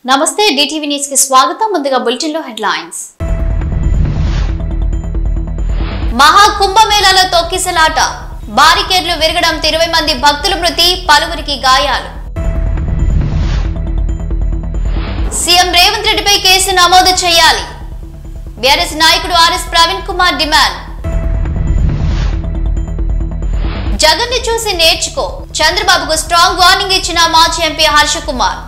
నమస్తే DTV news కి స్వాగతం. ముందుగా బులెటిన్ లో హెడ్లైన్స్. మహా కుంభమేళాలో తొక్కిసలాట, బారికేడ్లు విరగడంతో 20 మంది భక్తుల మృతి, పలువురికి గాయాలు. సీఎం రేవంత్ రెడ్డిపై కేసు నమోదు చేయాలి, బీఆర్ఎస్ నాయకుడు ఆర్ఎస్ ప్రవీణ్ కుమార్ డిమాండ్. జగన్ ని చూసి నేర్చుకో, చంద్రబాబుకు స్ట్రాంగ్ వార్నింగ్ ఇచ్చిన మాజీ ఎంపీ హర్ష కుమార్.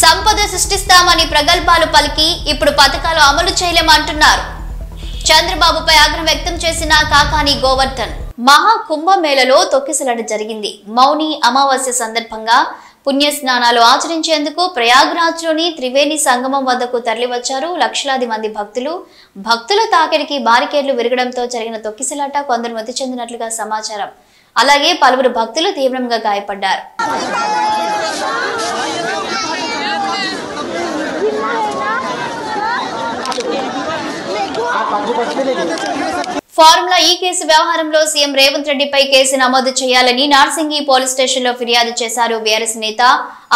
సంపద సృష్టిస్తామని ప్రగల్భాలు పలికి ఇప్పుడు పథకాలు అమలు చేయలేమంటున్నారు. చంద్రబాబుపై ఆగ్రహం వ్యక్తం చేసిన కాకాని గోవర్ధన్. మహా కుంభమేళలో తొక్కిసలాట జరిగింది. మౌని అమావాస్య సందర్భంగా పుణ్య స్నానాలు ఆచరించేందుకు ప్రయాగ్రాజ్లోని త్రివేణి సంగమం వద్దకు తరలివచ్చారు లక్షలాది మంది భక్తులు. భక్తుల తాకిడికి బారికేడ్లు విరగడంతో జరిగిన తొక్కిసలాట కొందరు మృతి చెందినట్లుగా సమాచారం. అలాగే పలువురు భక్తులు తీవ్రంగా గాయపడ్డారు. ఫార్ములా ఈ కేసు వ్యవహారంలో సీఎం రేవంత్ రెడ్డిపై కేసు నమోదు చేయాలని నార్సింగి పోలీస్ స్టేషన్ లో ఫిర్యాదు చేశారు బీఆర్ఎస్ నేత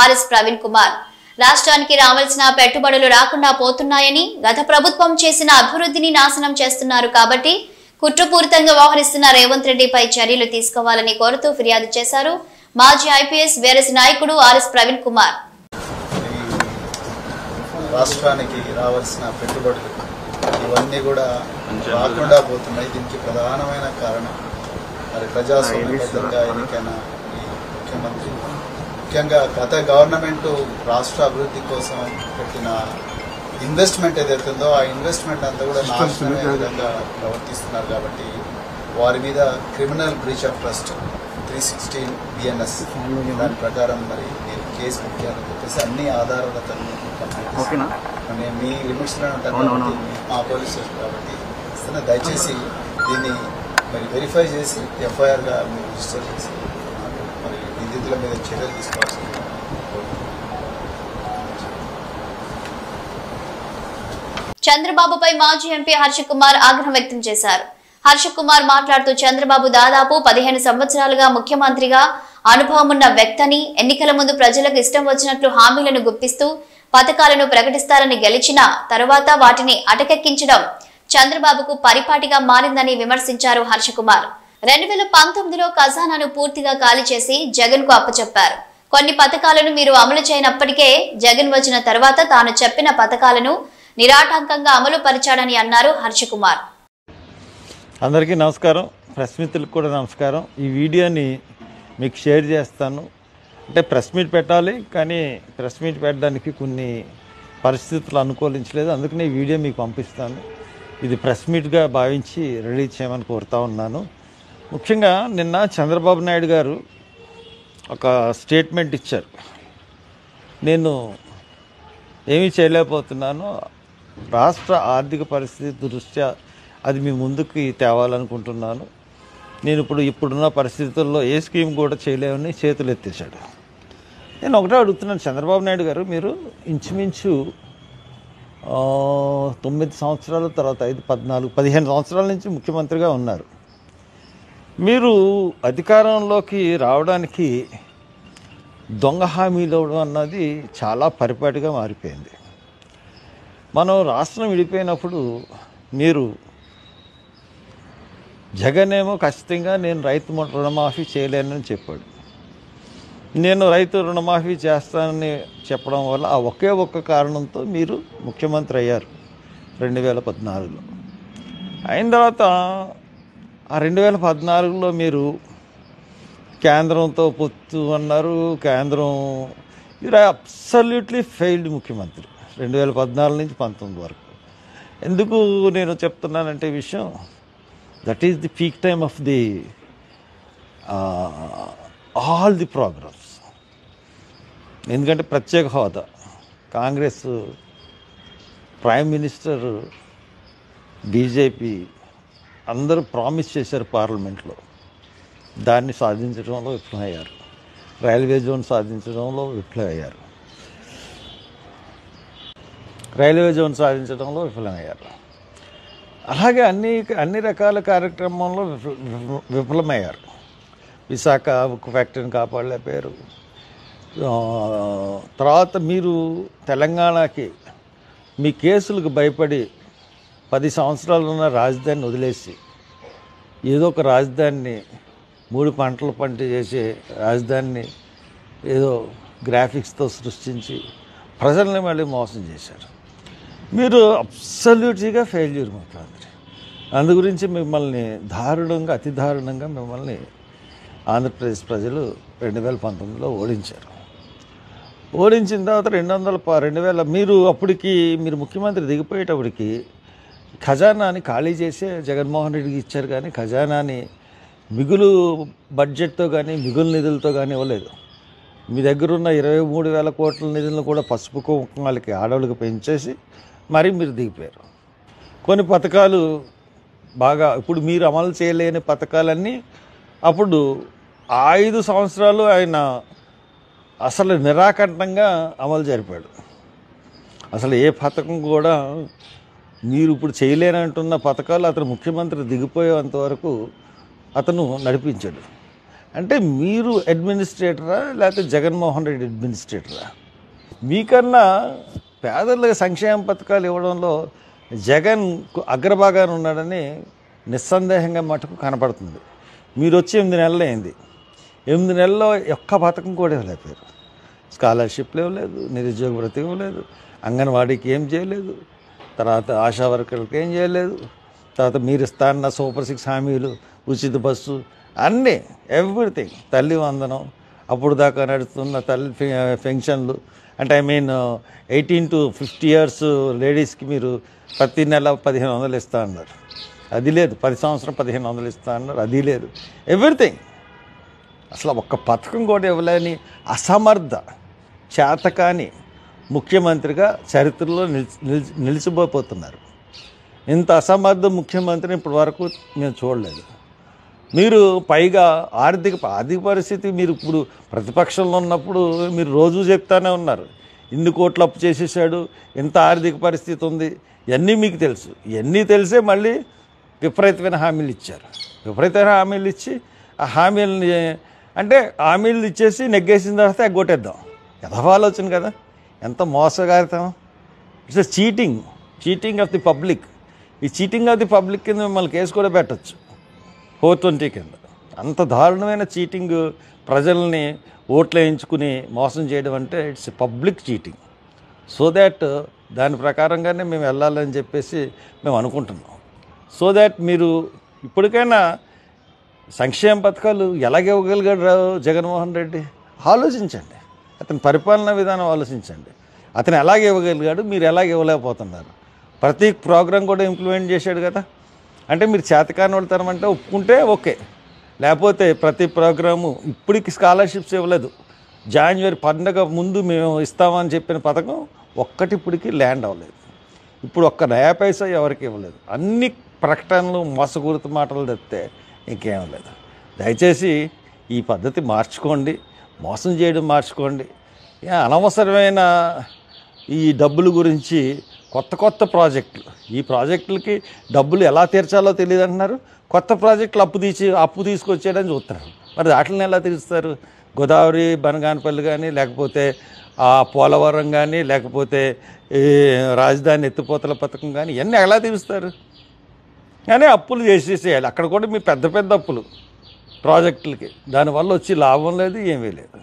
ఆర్ఎస్ ప్రవీణ్ కుమార్. రాష్ట్రానికి రావాల్సిన పెట్టుబడులు రాకుండా పోతున్నాయని, గత ప్రభుత్వం చేసిన అభివృద్ధిని నాశనం చేస్తున్నారు కాబట్టి కుట్రపూరితంగా వ్యవహరిస్తున్న రేవంత్ రెడ్డిపై చర్యలు తీసుకోవాలని కోరుతూ ఫిర్యాదు చేశారు మాజీ ఐపీఎస్ బీఆర్ఎస్ నాయకుడు ఆర్ఎస్ ప్రవీణ్ కుమార్. రాష్ట్రానికి రావాల్సిన పెట్టుబడులు ఇవన్నీ కూడా రాకుండా పోతున్నాయి. దీనికి ప్రధానమైన కారణం మరి ప్రజాస్వామ్యబద్ధంగా ఎన్నికైన ఈ ముఖ్యమంత్రి, ముఖ్యంగా గత గవర్నమెంట్ రాష్ట్ర అభివృద్ధి కోసం పెట్టిన ఇన్వెస్ట్మెంట్ ఏదైతే ఉందో ఆ ఇన్వెస్ట్మెంట్ అంతా కూడా నాశనమైన విధంగా ప్రవర్తిస్తున్నారు. కాబట్టి వారి మీద criminal breach of trust 316 BNS దాని ప్రకారం మరి నేను కేసు పెట్టాలని చెప్పేసి అన్ని ఆధారాలతో నేను మీ లిమిట్స్లో ఉంటాను మా పోలీస్ స్టేషన్ కాబట్టి దయచేసి దీన్ని మరి వెరిఫై చేసి ఎఫ్ఐఆర్గా మీరు రిజిస్టర్ చేసి మరి నిందితుల మీద చర్యలు తీసుకోవాల్సింది. చంద్రబాబుపై మాజీ ఎంపీ హర్ష కుమార్ ఆగ్రహం వ్యక్తం చేశారు. హర్ష కుమార్ మాట్లాడుతూ చంద్రబాబు దాదాపు 15 సంవత్సరాలుగా ముఖ్యమంత్రిగా అనుభవం ఉన్న వ్యక్తిని, ఎన్నికల ముందు ప్రజలకు ఇష్టం వచ్చినట్లు హామీలను గుప్పిస్తూ పథకాలను ప్రకటిస్తారని గెలిచిన తరువాత వాటిని అటకెక్కించడం చంద్రబాబుకు పరిపాటిగా మారిందని విమర్శించారు హర్ష కుమార్. 2019లో ఖజానాను పూర్తిగా ఖాళీ చేసి జగన్ కు అప్పచెప్పారు. కొన్ని పథకాలను మీరు అమలు చేయనప్పటికే జగన్ వచ్చిన తర్వాత తాను చెప్పిన పథకాలను నిరాటంకంగా అమలు పరిచాడని అన్నారు హర్ష కుమార్. అందరికీ నమస్కారం, ప్రెస్ మిత్రులకు కూడా నమస్కారం. ఈ వీడియోని మీకు షేర్ చేస్తాను. అంటే ప్రెస్ మీట్ పెట్టాలి, కానీ ప్రెస్ మీట్ పెట్టడానికి కొన్ని పరిస్థితులు అనుకూలించలేదు. అందుకని ఈ వీడియో మీకు పంపిస్తాను. ఇది ప్రెస్ మీట్గా భావించి రిలీజ్ చేయమని కోరుతా ఉన్నాను. ముఖ్యంగా నిన్న చంద్రబాబు నాయుడు గారు ఒక స్టేట్మెంట్ ఇచ్చారు. నేను ఏమీ చేయలేకపోతున్నాను, రాష్ట్ర ఆర్థిక పరిస్థితి దృష్ట్యా అది మీ ముందుకు తేవాలనుకుంటున్నాను. నేను ఇప్పుడున్న పరిస్థితుల్లో ఏ స్కీమ్ కూడా చేయలేమని చేతులు ఎత్తేసాడు. నేను ఒకటే అడుగుతున్నాను, చంద్రబాబు నాయుడు గారు మీరు ఇంచుమించు 9 సంవత్సరాల తర్వాత 5, 14, 15 సంవత్సరాల నుంచి ముఖ్యమంత్రిగా ఉన్నారు. మీరు అధికారంలోకి రావడానికి దొంగ హామీలు ఇవ్వడం అన్నది చాలా పరిపాటిగా మారిపోయింది. మనం రాష్ట్రం విడిపోయినప్పుడు మీరు జగన్ ఏమో ఖచ్చితంగా నేను రైతు రుణమాఫీ చేయలేనని చెప్పాడు. నేను రైతు రుణమాఫీ చేస్తానని చెప్పడం వల్ల ఆ ఒకే ఒక్క కారణంతో మీరు ముఖ్యమంత్రి అయ్యారు 2014లో. అయిన తర్వాత ఆ 2014లో మీరు కేంద్రంతో పొత్తు అన్నారు. కేంద్రం మీరు అబ్సల్యూట్లీ ఫెయిల్డ్ ముఖ్యమంత్రి 2014 నుంచి 19 వరకు. ఎందుకు నేను చెప్తున్నానంటే విషయం, that is the peak time of the all the programmes. ఎందుకంటే ప్రత్యేక హోదా కాంగ్రెస్, ప్రైమ్ మినిస్టర్, బీజేపీ అందరూ ప్రామిస్ చేశారు పార్లమెంట్లో. దాన్ని సాధించడంలో విఫలమయ్యారు. రైల్వే జోన్ సాధించడంలో విఫలమయ్యారు. అలాగే అన్ని రకాల కార్యక్రమంలో విఫలమయ్యారు. విశాఖ ఉక్కు ఫ్యాక్టరీని కాపాడలేకపోయారు. తర్వాత మీరు తెలంగాణకి మీ కేసులకు భయపడి 10 సంవత్సరాలు ఉన్న రాజధానిని వదిలేసి ఏదో ఒక రాజధానిని 3 పంటలు పంట చేసే రాజధానిని ఏదో గ్రాఫిక్స్తో సృష్టించి ప్రజల్ని మళ్ళీ మోసం చేశారు. మీరు అబ్సల్యూట్గా ఫెయిల్యూర్ ముఖ్యమంత్రి. అందు గురించి మిమ్మల్ని దారుణంగా అతి దారుణంగా మిమ్మల్ని ఆంధ్రప్రదేశ్ ప్రజలు 2019లో ఓడించారు. ఓడించిన తర్వాత 2000 మీరు అప్పటికి మీరు ముఖ్యమంత్రి దిగిపోయేటప్పటికి ఖజానాని ఖాళీ చేసే జగన్మోహన్ రెడ్డికి ఇచ్చారు, కానీ ఖజానాని మిగులు బడ్జెట్తో కానీ మిగులు నిధులతో కానీ ఇవ్వలేదు. మీ దగ్గర ఉన్న 23,000 కోట్ల నిధులను కూడా పసుపు కుంకుమాలకి ఆడవాళ్ళకి పెంచేసి మరీ మీరు దిగిపోయారు. కొన్ని పథకాలు బాగా ఇప్పుడు మీరు అమలు చేయలేని పథకాలన్నీ అప్పుడు 5 సంవత్సరాలు ఆయన అసలు నిరాకంఠంగా అమలు జరిపాడు. అసలు ఏ పథకం కూడా మీరు ఇప్పుడు చేయలేనంటున్న పథకాలు అతను ముఖ్యమంత్రి దిగిపోయేంత వరకు అతను నడిపించాడు. అంటే మీరు అడ్మినిస్ట్రేటరా లేకపోతే జగన్మోహన్ రెడ్డి అడ్మినిస్ట్రేటరా? మీకన్నా పేదలకు సంక్షేమ పథకాలు ఇవ్వడంలో జగన్ అగ్రభాగాన్ని ఉన్నాడని నిస్సందేహంగా మటుకు కనపడుతుంది. మీరు వచ్చి 8 నెలలు అయింది. 8 నెలల్లో ఒక్క పథకం కూడా ఇవ్వలేకపోయారు. స్కాలర్షిప్లు ఇవ్వలేదు, నిరుద్యోగ భృతి ఇవ్వలేదు, అంగన్వాడీకి ఏం చేయలేదు, తర్వాత ఆశా వర్కర్లకు ఏం చేయలేదు, తర్వాత మీరు ఇస్తా అన్న సూపర్ 6 హామీలు, ఉచిత బస్సు అన్నీ ఎవ్రీథింగ్, తల్లి వందనం, అప్పుడు దాకా నడుస్తున్న తల్లి పెన్షన్లు, అంటే 18 to 50 years లేడీస్కి మీరు ప్రతి నెల 1,500 ఇస్తా అన్నారు, అది లేదు. 10 సంవత్సరం 1,500 ఇస్తా అన్నారు, అది లేదు. ఎవ్రీథింగ్ అసలు ఒక్క పథకం కూడా ఇవ్వలేని అసమర్థ చేతకాని ముఖ్యమంత్రిగా చరిత్రలో నిలిచిపోతున్నారు. ఇంత అసమర్థ ముఖ్యమంత్రిని ఇప్పటి వరకు మేము చూడలేదు. మీరు పైగా ఆర్థిక పరిస్థితి, మీరు ఇప్పుడు ప్రతిపక్షంలో ఉన్నప్పుడు మీరు రోజు చెప్తానే ఉన్నారు, ఇన్ని కోట్లు అప్పు చేసేసాడు, ఇంత ఆర్థిక పరిస్థితి ఉంది, ఇవన్నీ మీకు తెలుసు. ఇవన్నీ తెలిసే మళ్ళీ విపరీతమైన హామీలు ఇచ్చారు. విపరీతమైన హామీలు ఇచ్చి ఆ హామీలని అంటే హామీలు ఇచ్చేసి నెగ్గేసిన తర్వాత ఎగ్గొట్టేద్దాం, ఆలోచన కదా. ఎంత మోసగారితం! It's cheating of the public. ఈ చీటింగ్ ఆఫ్ ది పబ్లిక్ కింద మిమ్మల్ని కేసు కూడా పెట్టచ్చు 420 కింద. అంత దారుణమైన చీటింగ్, ప్రజల్ని ఓట్లు వేయించుకుని మోసం చేయడం అంటే it's public cheating. So that దాని ప్రకారంగానే మేము వెళ్ళాలని చెప్పేసి మేము అనుకుంటున్నాం. సో దాట్ మీరు ఇప్పటికైనా సంక్షేమ పథకాలు ఎలాగివ్వగలిగాడు జగన్మోహన్ రెడ్డి ఆలోచించండి. అతని పరిపాలనా విధానం ఆలోచించండి. అతను ఎలాగ ఇవ్వగలిగాడు, మీరు ఎలాగ ఇవ్వలేకపోతున్నారు. ప్రతి ప్రోగ్రాం కూడా ఇంప్లిమెంట్ చేశాడు కదా. అంటే మీరు చేతకాని వెళ్తారం అంటే ఒప్పుకుంటే ఓకే, లేకపోతే ప్రతి ప్రోగ్రాము ఇప్పటికి స్కాలర్షిప్స్ ఇవ్వలేదు. జాన్వరి పండగ ముందు మేము ఇస్తామని చెప్పిన పథకం ఒక్కటి ఇప్పటికి ల్యాండ్ అవ్వలేదు. ఇప్పుడు ఒక్క నయా పైసా ఎవరికి ఇవ్వలేదు. అన్ని ప్రకటనలు మోసపూరిత మాటలు తెస్తే ఇంకేం లేదు. దయచేసి ఈ పద్ధతి మార్చుకోండి, మోసం చేయడం మార్చుకోండి. అనవసరమైన ఈ డబ్బుల గురించి కొత్త ప్రాజెక్టులు, ఈ ప్రాజెక్టులకి డబ్బులు ఎలా తీర్చాలో తెలియదు అంటున్నారు. కొత్త ప్రాజెక్టులు అప్పు తీసుకొచ్చేయడానికి చూస్తున్నారు. మరి వాటిని ఎలా తీరుస్తారు? గోదావరి బనగానపల్లి కానీ, లేకపోతే పోలవరం కానీ, లేకపోతే రాజధాని ఎత్తిపోతల పథకం కానీ, ఇవన్నీ ఎలా తీరుస్తారు? కానీ అప్పులు చేసేసేయాలి. అక్కడ కూడా మీ పెద్ద అప్పులు ప్రాజెక్టులకి, దానివల్ల వచ్చి లాభం లేదు, ఏమీ లేదు.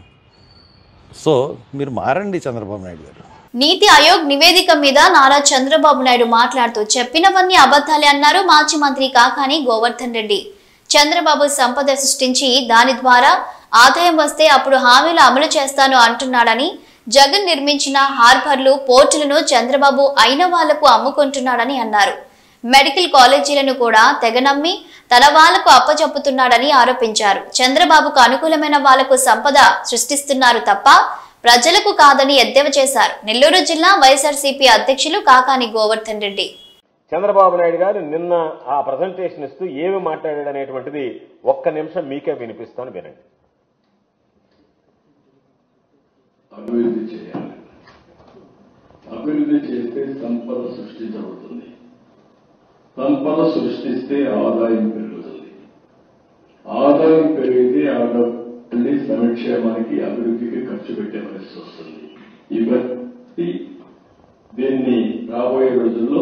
సో మీరు మారండి చంద్రబాబు నాయుడు గారు. నీతి ఆయోగ్ నివేదిక మీద నారా చంద్రబాబు నాయుడు మాట్లాడుతూ చెప్పినవన్నీ అబద్ధాలే అన్నారు మాజీ మంత్రి కాకాని గోవర్ధన్ రెడ్డి. చంద్రబాబు సంపద సృష్టించి దాని ద్వారా ఆదాయం వస్తే అప్పుడు హామీలు అమలు చేస్తాను అంటున్నాడని, జగన్ నిర్మించిన హార్బర్లు, పోర్టులను చంద్రబాబు అయిన వాళ్లకు అమ్ముకుంటున్నాడని అన్నారు. మెడికల్ కాలేజీలను కూడా తెగనమ్మి తన వాళ్లకు అప్పచెప్పుతున్నాడని ఆరోపించారు. చంద్రబాబుకు అనుకూలమైన వాళ్లకు సంపద సృష్టిస్తున్నారు తప్ప ప్రజలకు కాదని ఎద్దేవా చేశారు. నెల్లూరు జిల్లా వైఎస్ఆర్సీపీ అధ్యక్షులు కాకాని గోవర్ధన్ రెడ్డి. చంద్రబాబు నాయుడు గారు నిన్న ఆ ప్రజెంటేషన్ ఇస్తూ ఏమి మాట్లాడాడు అనేటువంటిది ఒక్క నిమిషం మీకే వినిపిస్తాను, వినండి. అభివృద్ధి చేయాలి, అభివృద్ధి చేస్తే సంపద సృష్టించబడుతుంది, సంపద సృష్టిస్తే ఆదాయం పెరుగుతుంది, ఆదాయం పెరిగితే మళ్ళీ సమీక్ష సంక్షేమానికి అభివృద్ధికి ఖర్చు పెట్టే పరిస్థితి వస్తుంది. ఇవన్నీ దీన్ని రాబోయే రోజుల్లో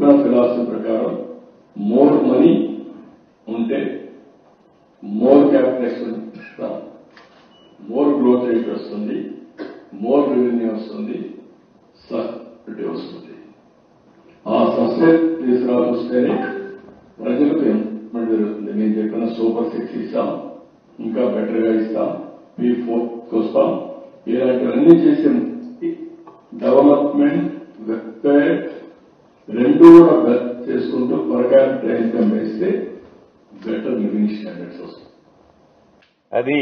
నా ఫిలాసఫీ ప్రకారం మోర్ మనీ ఉంటే more capital more growth rate వస్తుంది, మోర్ రెవెన్యూ వస్తుంది, సస్టైనిటీ వస్తుంది. ఆ సస్టైన్ తీసుకురావస్తేనే ప్రజలకు ఎంత జరుగుతుంది. నేను చెప్పిన సూపర్ 6 ఇస్తాం, ఇంకా బెటర్ గా ఇస్తాం, P4 వస్తాం, ఇలాంటివన్నీ చేసిన డెవలప్మెంట్ వెల్ఫేర్ రెండు కూడా చేసుకుంటూ పర్ క్యాపిటల్ ఇన్కమ్ వేస్తే బెటర్ లివింగ్ స్టాండర్డ్స్ వస్తాయి. అది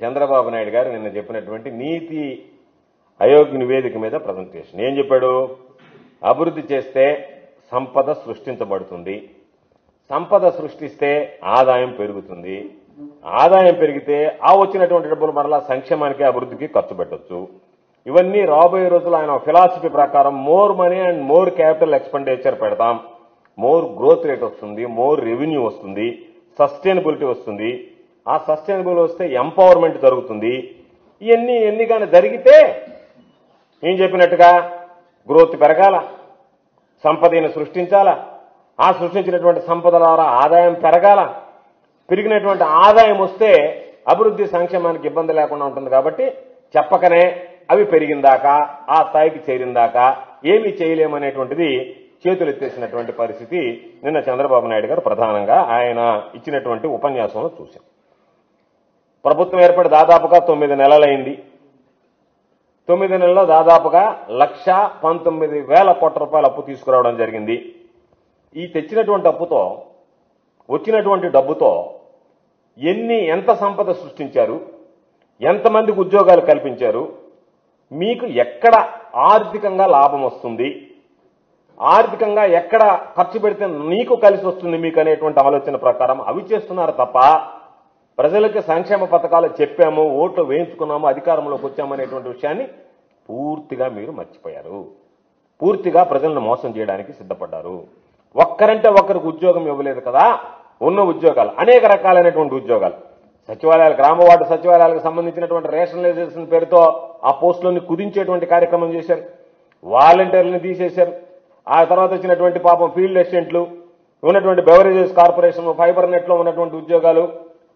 చంద్రబాబు నాయుడు గారు నిన్న చెప్పినటువంటి నీతి ఆయోగ్ నివేదిక మీద ప్రజెంటేషన్. ఏం చెప్పాడు? అభివృద్ధి చేస్తే సంపద సృష్టించబడుతుంది, సంపద సృష్టిస్తే ఆదాయం పెరుగుతుంది, ఆదాయం పెరిగితే ఆ వచ్చినటువంటి డబ్బులు మరలా సంక్షేమానికి అభివృద్ధికి ఖర్చు పెట్టొచ్చు. ఇవన్నీ రాబోయే రోజులు ఆయన ఫిలాసఫీ ప్రకారం more money and more capital expenditure పెడతాం, మోర్ గ్రోత్ రేట్ వస్తుంది, మోర్ రెవెన్యూ వస్తుంది, సస్టైనబిలిటీ వస్తుంది. ఆ సస్టైనబుల్ వస్తే ఎంపవర్మెంట్ జరుగుతుంది. ఇవన్నీ ఎన్ని కానీ జరిగితే ఏం చెప్పినట్టుగా గ్రోత్ పెరగాల, సంపదను సృష్టించాలా, ఆ సృష్టించినటువంటి సంపద ద్వారా ఆదాయం పెరగాల, పెరిగినటువంటి ఆదాయం వస్తే అభివృద్ధి సంక్షేమానికి ఇబ్బంది లేకుండా ఉంటుంది. కాబట్టి చెప్పకనే అవి పెరిగిందాకా ఆ స్థాయికి చేరిందాకా ఏమీ చేయలేమనేటువంటిది చేతులు ఎత్తేసినటువంటి పరిస్థితి నిన్న చంద్రబాబు నాయుడు గారు ప్రధానంగా ఆయన ఇచ్చినటువంటి ఉపన్యాసంలో చూశాం. ప్రభుత్వం ఏర్పడి దాదాపుగా 9 నెలలైంది. 9 నెలల్లో దాదాపుగా 1,19,000 కోట్ల రూపాయల అప్పు తీసుకురావడం జరిగింది. ఈ తెచ్చినటువంటి అప్పుతో వచ్చినటువంటి డబ్బుతో ఎంత సంపద సృష్టించారు, ఎంతమందికి ఉద్యోగాలు కల్పించారు, మీకు ఎక్కడ ఆర్థికంగా లాభం వస్తుంది, ఆర్థికంగా ఎక్కడ ఖర్చు పెడితే నీకు కలిసి వస్తుంది మీకు అనేటువంటి ఆలోచన ప్రకారం అవి చేస్తున్నారు తప్ప ప్రజలకు సంక్షేమ పథకాలు చెప్పాము, ఓట్లు వేయించుకున్నాము, అధికారంలోకి వచ్చామనేటువంటి విషయాన్ని పూర్తిగా మీరు మర్చిపోయారు. పూర్తిగా ప్రజలను మోసం చేయడానికి సిద్ధపడ్డారు. ఒక్కరంటే ఒక్కరికి ఉద్యోగం ఇవ్వలేదు కదా, ఉన్న ఉద్యోగాలు అనేక రకాలైనటువంటి ఉద్యోగాలు, సచివాలయాలు, గ్రామ వార్డు సచివాలయాలకు సంబంధించినటువంటి రేషనలైజేషన్ పేరుతో ఆ పోస్టులని కుదించేటువంటి కార్యక్రమం చేశారు, వాలంటీర్లను తీసేశారు. ఆ తర్వాత వచ్చినటువంటి పాపం ఫీల్డ్ అసిస్టెంట్లు, ఉన్నటువంటి బెవరేజెస్ కార్పొరేషన్, ఫైబర్ నెట్ లో ఉన్నటువంటి ఉద్యోగాలు,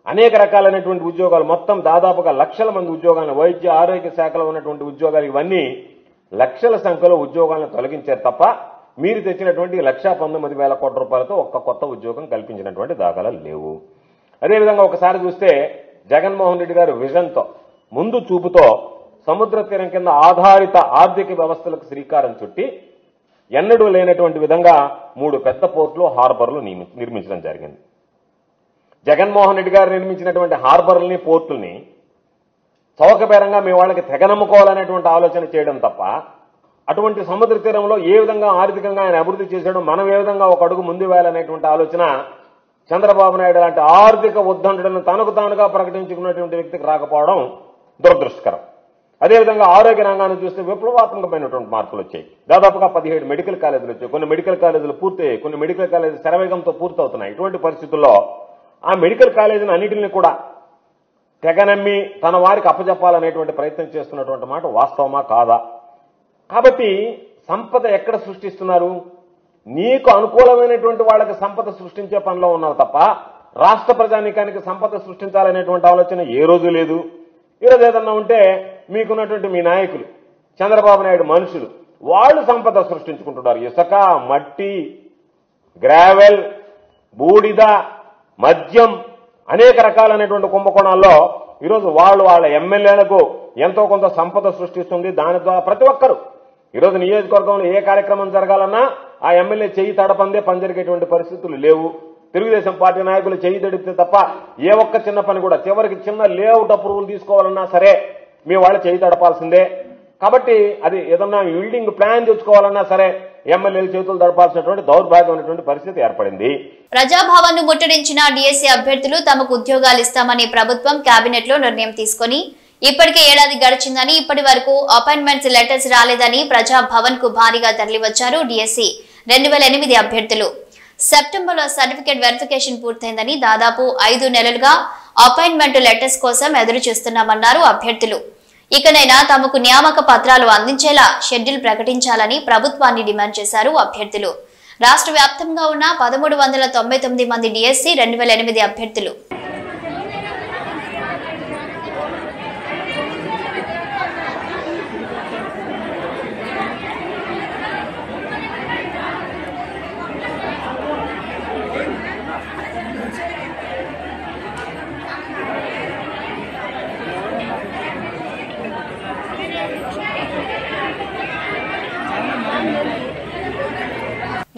అనేక రకాలైనటువంటి ఉద్యోగాలు, మొత్తం దాదాపుగా లక్షల మంది ఉద్యోగాలను, వైద్య ఆరోగ్య శాఖలో ఉన్నటువంటి ఉద్యోగాలు, ఇవన్నీ లక్షల సంఖ్యలో ఉద్యోగాలను తొలగించారు తప్ప మీరు తెచ్చినటువంటి 1,19,000 కోట్ల రూపాయలతో ఒక్క కొత్త ఉద్యోగం కల్పించినటువంటి దాఖలాలు లేవు. అదేవిధంగా ఒకసారి చూస్తే జగన్మోహన్ రెడ్డి గారు విజన్తో, ముందు చూపుతో సముద్ర తీరం కింద ఆధారిత ఆర్థిక వ్యవస్థలకు శ్రీకారం చుట్టి ఎన్నడూ లేనటువంటి విధంగా 3 పెద్ద పోర్టులు, హార్బర్లు నిర్మించడం జరిగింది. జగన్మోహన్ రెడ్డి గారు నిర్మించినటువంటి హార్బర్లని, పోర్టుల్ని చౌకబేరంగా మీ వాళ్ళకి తెగనమ్ముకోవాలనేటువంటి ఆలోచన చేయడం తప్ప అటువంటి సముద్ర తీరంలో ఏ విధంగా ఆర్థికంగా ఆయన అభివృద్ధి చేశాడో మనం ఏ విధంగా ఒక అడుగు ముందు వేయాలనేటువంటి ఆలోచన చంద్రబాబు నాయుడు లాంటి ఆర్థిక ఉద్దండులను తనకు తానుగా ప్రకటించుకున్నటువంటి వ్యక్తికి రాకపోవడం దురదృష్టకరం. అదేవిధంగా ఆరోగ్య రంగాన్ని చూస్తే విప్లవాత్మకమైనటువంటి మార్పులు వచ్చాయి. దాదాపుగా 17 మెడికల్ కాలేజీలు వచ్చాయి. కొన్ని మెడికల్ కాలేజీలు పూర్తయ్యాయి, కొన్ని మెడికల్ కాలేజీలు శరవేగంతో పూర్తవుతున్నాయి. ఇటువంటి పరిస్థితుల్లో ఆ మెడికల్ కాలేజీని అన్నింటినీ కూడా తెగనమ్మి తన వారికి అప్పజెప్పాలనేటువంటి ప్రయత్నం చేస్తున్నటువంటి మాట వాస్తవమా కాదా? కాబట్టి సంపద ఎక్కడ సృష్టిస్తున్నారు? నీకు అనుకూలమైనటువంటి వాళ్ళకి సంపద సృష్టించే పనిలో ఉన్నారు తప్ప రాష్ట్ర ప్రజానీకానికి సంపద సృష్టించాలనేటువంటి ఆలోచన ఏ రోజు లేదు. ఈరోజు ఏదన్నా ఉంటే మీకున్నటువంటి మీ నాయకులు, చంద్రబాబు నాయుడు మనుషులు, వాళ్ళు సంపద సృష్టించుకుంటున్నారు. ఇసుక, మట్టి, గ్రావెల్, బూడిద, మద్యం, అనేక రకాలైనటువంటి కుంభకోణాల్లో ఈరోజు వాళ్ళ ఎమ్మెల్యేలకు ఎంతో కొంత సంపద సృష్టిస్తుంది. దాని ద్వారా ప్రతి ఒక్కరు ఈరోజు నియోజకవర్గంలో ఏ కార్యక్రమం జరగాలన్నా ఆ ఎమ్మెల్యే చెయ్యి తడపందే పని జరిగేటువంటి పరిస్థితులు లేవు. తెలుగుదేశం పార్టీ నాయకులు చెయ్యి తడిపితే తప్ప ఏ ఒక్క చిన్న పని కూడా, చివరికి చిన్న లేఅవుట్ అప్రూవల్ తీసుకోవాలన్నా సరే మీ వాళ్ళు చెయ్యి తడపాల్సిందే. కాబట్టి అది ఏదన్నా బిల్డింగ్ ప్లాన్ తెచ్చుకోవాలన్నా సరే ఎమ్మెల్యేలు చేతులు దడపాల్సినటువంటి దౌర్భాగ్యమైనటువంటి పరిస్థితి ఏర్పడింది. ప్రజాభవన్ ను ముట్టడించిన డిఎస్సీ అభ్యర్థులు తమకు ఉద్యోగాలు ఇస్తామని ప్రభుత్వం కేబినెట్ లో నిర్ణయం తీసుకుని ఇప్పటికే ఏడాది గడిచిందని, ఇప్పటి వరకు అపాయింట్మెంట్స్ లెటర్స్ రాలేదని ప్రజాభవన్ కు భారీగా తరలివచ్చారు డిఎస్సీ 2008 అభ్యర్థులు. సెప్టెంబర్లో సర్టిఫికేట్ వెరిఫికేషన్ పూర్తయిందని, దాదాపు 5 నెలలుగా అపాయింట్మెంట్ లెటర్స్ కోసం ఎదురు చూస్తున్నామన్నారు అభ్యర్థులు. ఇకనైనా తమకు నియామక పత్రాలు అందించేలా షెడ్యూల్ ప్రకటించాలని ప్రభుత్వాన్ని డిమాండ్ చేశారు అభ్యర్థులు. రాష్ట్ర వ్యాప్తంగా ఉన్న 1399 మంది డిఎస్సి 2008 అభ్యర్థులు.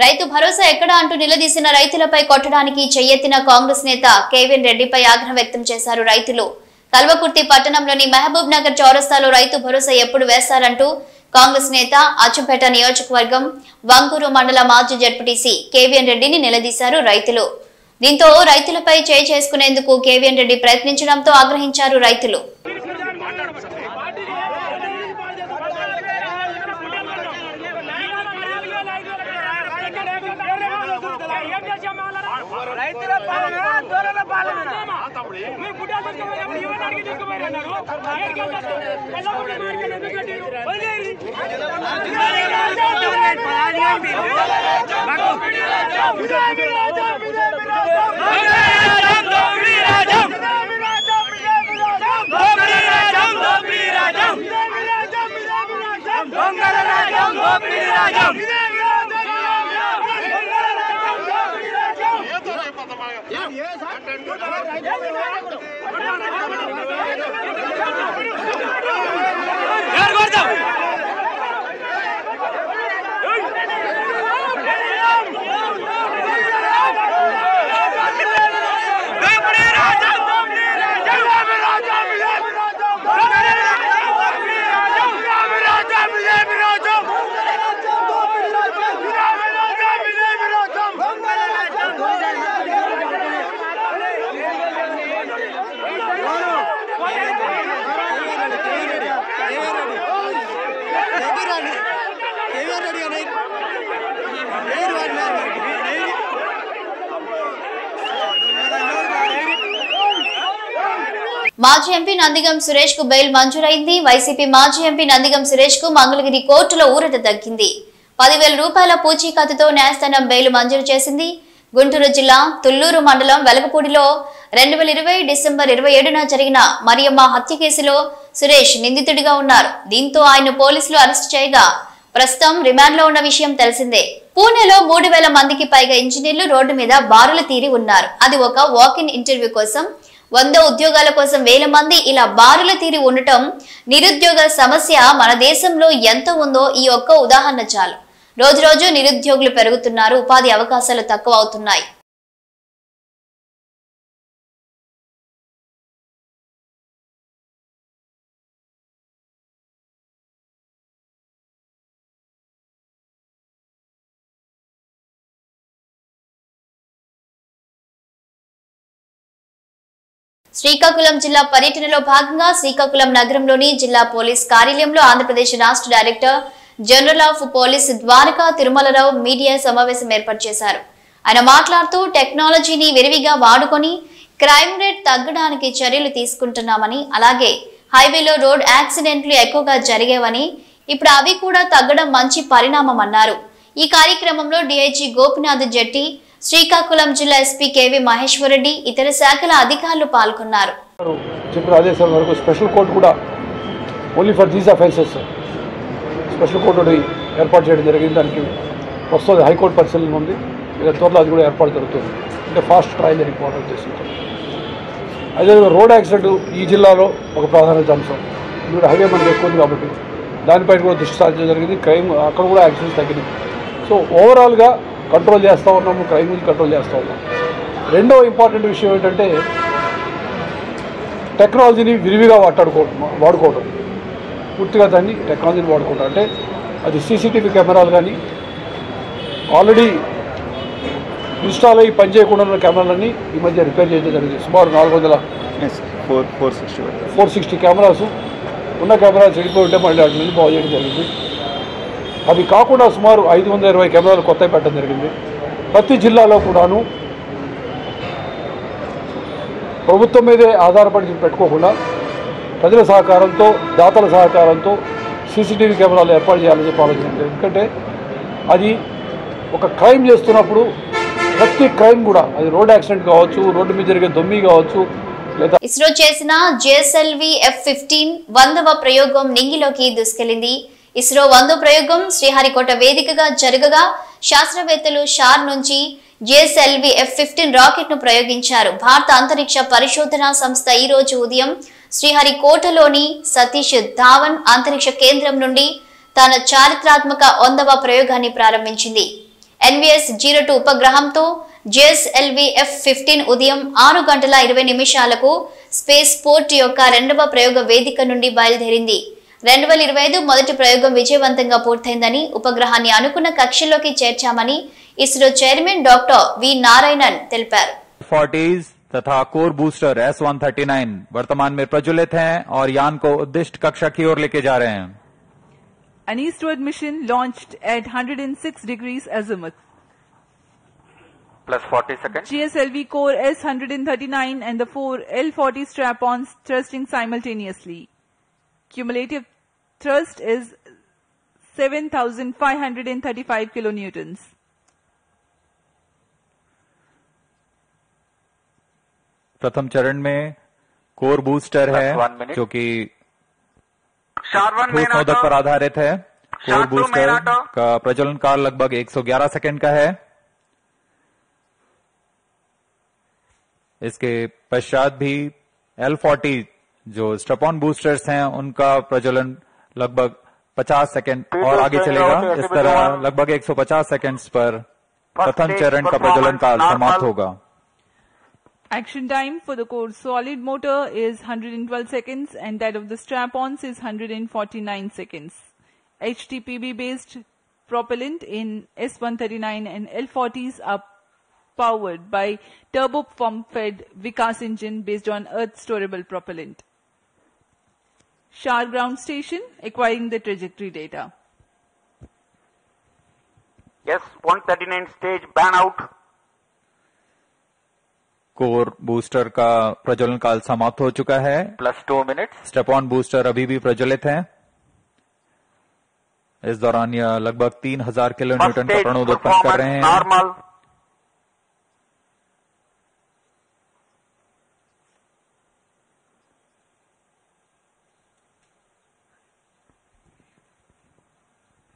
రైతు భరోసా ఎక్కడ అంటూ నిలదీసిన రైతులపై కొట్టడానికి చెయ్యెత్తిన కాంగ్రెస్ నేత కేవీఎన్ రెడ్డిపై ఆగ్రహం వ్యక్తం చేశారు రైతులు. కల్వకుర్తి పట్టణంలోని మహబూబ్ నగర్ చౌరస్తాలో రైతు భరోసా ఎప్పుడు వేస్తారంటూ కాంగ్రెస్ నేత అచ్చంపేట నియోజకవర్గం వంగూరు మండల మాజీ జడ్పీటీసీ కేవీఎన్ రెడ్డిని నిలదీశారు రైతులు. దీంతో రైతులపై చేయి చేసుకునేందుకు కేవీఎన్ రెడ్డి ప్రయత్నించడంతో ఆగ్రహించారు రైతులు. మాజీ ఎంపీ నందిగం సురేష్ కు బెయిల్ మంజూరైంది. వైసీపీ మాజీ ఎంపీ నందిగం సురేష్ కు మంగళగిరి కోర్టులో ఊరట దక్కింది. 10,000 రూపాయల పూచీకత్తుతో న్యాయస్థానం బెయిల్ మంజూరు చేసింది. గుంటూరు జిల్లా తుళ్లూరు మండలం వెలగపూడిలో 2020 డిసెంబర్ 27న జరిగిన మరియమ్మ హత్య కేసులో సురేష్ నిందితుడిగా ఉన్నారు. దీంతో ఆయన పోలీసులు అరెస్టు చేయగా ప్రస్తుతం రిమాండ్ లో ఉన్న విషయం తెలిసిందే. పూణేలో 3,000 మందికి పైగా ఇంజనీర్లు రోడ్డు మీద బారులు తీరి ఉన్నారు. అది ఒక వాక్-ఇన్ ఇంటర్వ్యూ కోసం. 100 ఉద్యోగాల కోసం 1000 మంది ఇలా బారులు తీరి ఉండటం నిరుద్యోగ సమస్య మన దేశంలో ఎంత ఉందో ఈ ఒక్క ఉదాహరణ చాలు. రోజు రోజు నిరుద్యోగులు పెరుగుతున్నారు, ఉపాధి అవకాశాలు తక్కువ అవుతున్నాయి. శ్రీకాకుళం జిల్లా పర్యటనలో భాగంగా శ్రీకాకుళం నగరంలోని జిల్లా పోలీస్ కార్యాలయంలో ఆంధ్రప్రదేశ్ రాష్ట్ర director general of police Dwaraka Tirumala Rao media సమావేశం ఏర్పాటు చేశారు. ఆయన మాట్లాడుతూ టెక్నాలజీని విరివిగా వాడుకొని క్రైమ్ రేట్ తగ్గడానికి చర్యలు తీసుకుంటున్నామని, అలాగే హైవేలో రోడ్ యాక్సిడెంట్లు ఎక్కువగా జరిగేవని, ఇప్పుడు అవి కూడా తగ్గడం మంచి పరిణామం అన్నారు. ఈ కార్యక్రమంలో డీఐజీ గోపినాథ్ జెట్టి, శ్రీకాకుళం జిల్లా ఎస్పీ కేవీ మహేశ్వరరెడ్డి, ఇతర శాఖల అధికారులు పాల్గొన్నారు. చెప్పిన ఆదేశాల వరకు స్పెషల్ కోర్టు కూడా only for these offences special court ఏర్పాటు చేయడం జరిగింది. దానికి వస్తుంది హైకోర్టు పరిశీలన ఉంది. త్వరలో అది కూడా ఏర్పాటు జరుగుతుంది. అంటే ఫాస్ట్ ట్రయల్ అని పోరాటం చేస్తుంటాం. అదేవిధంగా రోడ్ యాక్సిడెంట్ ఈ జిల్లాలో ఒక ప్రాధాన్యత అంశం. ఇప్పుడు హైవే మనకి ఎక్కువ ఉంది కాబట్టి దానిపైన కూడా దృష్టి సారించడం జరిగింది. క్రైమ్ అక్కడ కూడా యాక్సిడెంట్స్ తగ్గినాయి. సో ఓవరాల్గా కంట్రోల్ చేస్తూ ఉన్నాము, క్రైమ్ నుంచి కంట్రోల్ చేస్తూ ఉన్నాం. రెండో ఇంపార్టెంట్ విషయం ఏంటంటే టెక్నాలజీని విరివిగా వాడుకోవడం. పూర్తిగా దాన్ని టెక్నాలజీని వాడుకోవడం అంటే అది సీసీటీవీ కెమెరాలు కానీ ఆల్రెడీ ఇన్స్టాల్ అయ్యి పనిచేయకుండా ఉన్న కెమెరాలన్నీ ఈ మధ్య రిపేర్ చేయడం జరిగింది. సుమారు 460 కెమెరాస్ ఉన్న కెమెరాలు చెడిపోయి ఉంటే మళ్ళీ వాటి నుంచి బాగు చేయడం జరిగింది. అవి కాకుండా సుమారు 520 కెమెరాలు కొత్తవి పెట్టడం జరిగింది. ప్రతి జిల్లాలో కూడాను ప్రభుత్వం మీదే ఆధారపడి పెట్టుకోకుండా ప్రజల సహకారంతో, దాతల సహకారంతో సీసీటీవీ కెమెరాలు ఏర్పాటు చేయాలని చెప్పి ఆలోచించారు. ఎందుకంటే అది ఒక క్రైమ్ చేస్తున్నప్పుడు ప్రతి క్రైమ్ కూడా, అది రోడ్ యాక్సిడెంట్ కావచ్చు, రోడ్డు మీద జరిగే దొమ్మి కావచ్చు, లేదా ఇస్రో చేసిన JSLV F-15 100వ ప్రయోగం నింగిలోకి దూసుకెళ్లింది. ఇస్రో 100వ ప్రయోగం శ్రీహరికోట వేదికగా జరగగా శాస్త్రవేత్తలు షార్ నుంచి JSLV F-15 రాకెట్ ను ప్రయోగించారు. భారత అంతరిక్ష పరిశోధనా సంస్థ ఈ రోజు ఉదయం శ్రీహరికోటలోని సతీష్ ధావన్ అంతరిక్ష కేంద్రం నుండి తన చారిత్రాత్మక 100వ ప్రయోగాన్ని ప్రారంభించింది. NVS-02 ఉపగ్రహంతో JSLV F-15 ఉదయం 6:20 స్పేస్ పోర్ట్ యొక్క 2వ ప్రయోగ వేదిక నుండి బయలుదేరింది. 2025 మొదటి ప్రయోగం విజయవంతంగా పూర్తయిందని, ఉపగ్రహాన్ని అనుకున్న కక్షలోకి చేర్చామని ISRO chairman doctor V Narayanan తెలిపారు. तथा कोर बूस्टर S-139 वर्तमान में प्रज्वलित हैं और यान को उद्दिष्ट कक्षा की ओर लेके जा रहे हैं. An eastward mission launched at 106 degrees azimuth. Plus 40 seconds. GSLV core S-139 and the 4 L-40 strap-ons thrusting simultaneously. Cumulative thrust is 7,535 kilonewtons. प्रथम चरण में कोर बूस्टर है जो कि ठोस नोदक पर आधारित है. कोर बूस्टर का प्रज्वलन काल लगभग 111 सेकंड का है. इसके पश्चात भी L-40 जो स्ट्रैप-ऑन बूस्टर्स हैं उनका प्रज्वलन लगभग 50 सेकंड और आगे चलेगा. इस तरह लगभग 150 सेकंड्स पर प्रथम चरण का प्रज्वलन काल समाप्त होगा. Action time for the core solid motor is 112 seconds and that of the strap-ons is 149 seconds. HTPB based propellant in S-139 and L-40s are powered by turbopump-fed Vikas engine based on Earth storable propellant. Shar ground station acquiring the trajectory data. S-139 stage ban out. Core booster का प्रज्वलन काल समाप्त हो चुका है. Plus 2 minutes. Strap-on booster अभी भी प्रज्वलित है. इस दौरान यह लगभग 3000 किलोन्यूटन का प्रणोद उत्पन्न कर रहे हैं. Normal.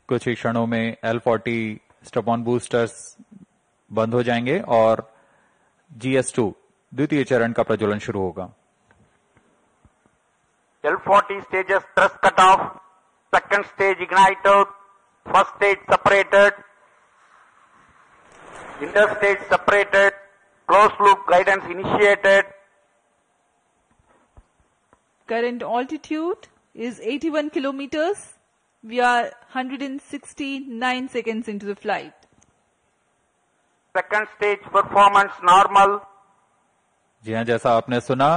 कुछ ही क्षणों में L-40 स्ट्रैप-ऑन बूस्टर्स बंद हो जाएंगे और GS-2 द्वितीय चरण का प्रज्वलन शुरू होगा. L-40 stages thrust cut off, second stage ignited, first stage separated, interstage separated, closed loop guidance initiated. Current altitude is 81 kilometers. We are 169 seconds into the flight. Second stage performance normal. जी हाँ, जैसा आपने सुना,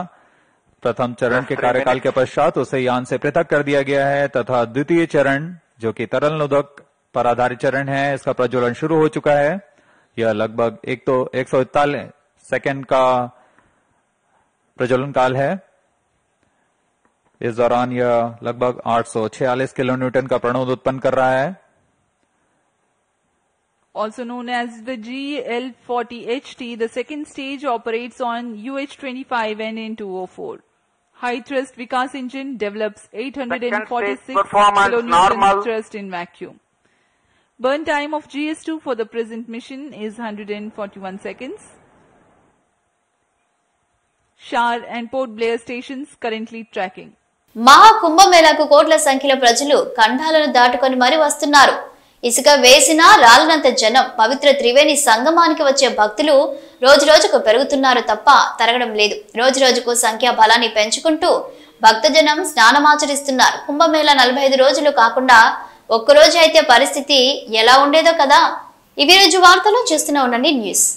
प्रथम चरण के कार्यकाल के पश्चात उसे यान से पृथक कर दिया गया है तथा द्वितीय चरण जो कि तरल नोदक पर आधारित चरण है, इसका प्रज्वलन शुरू हो चुका है. यह लगभग 141 सेकंड का प्रज्वलन काल है. इस दौरान यह लगभग 846 किलोन्यूटन का प्रणोद उत्पन्न कर रहा है. Also known as the GL-40HT, the second stage operates on UH-25 and N-204. High thrust Vikas engine develops 846 kilonewtons thrust in vacuum. Burn time of GS-2 for the present mission is 141 seconds. Shar and Port Blair stations currently tracking. మహా కుంభమేళాకు కోట్ల సంఖ్యలో ప్రజలు ఖండాలను దాటుకొని మరి వస్తున్నారు. ఇసుక వేసినా రాలనంత జనం. పవిత్ర త్రివేణి సంగమానికి వచ్చే భక్తులు రోజు రోజుకు పెరుగుతున్నారు తప్ప తరగడం లేదు. రోజు రోజుకు సంఖ్యా బలాన్ని పెంచుకుంటూ భక్తజనం స్నానమాచరిస్తున్నారు. కుంభమేళా 45 రోజులు కాకుండా ఒక్కరోజు అయితే పరిస్థితి ఎలా ఉండేదో కదా. ఇవి రోజు వార్తలు చూస్తూనే ఉండండి న్యూస్.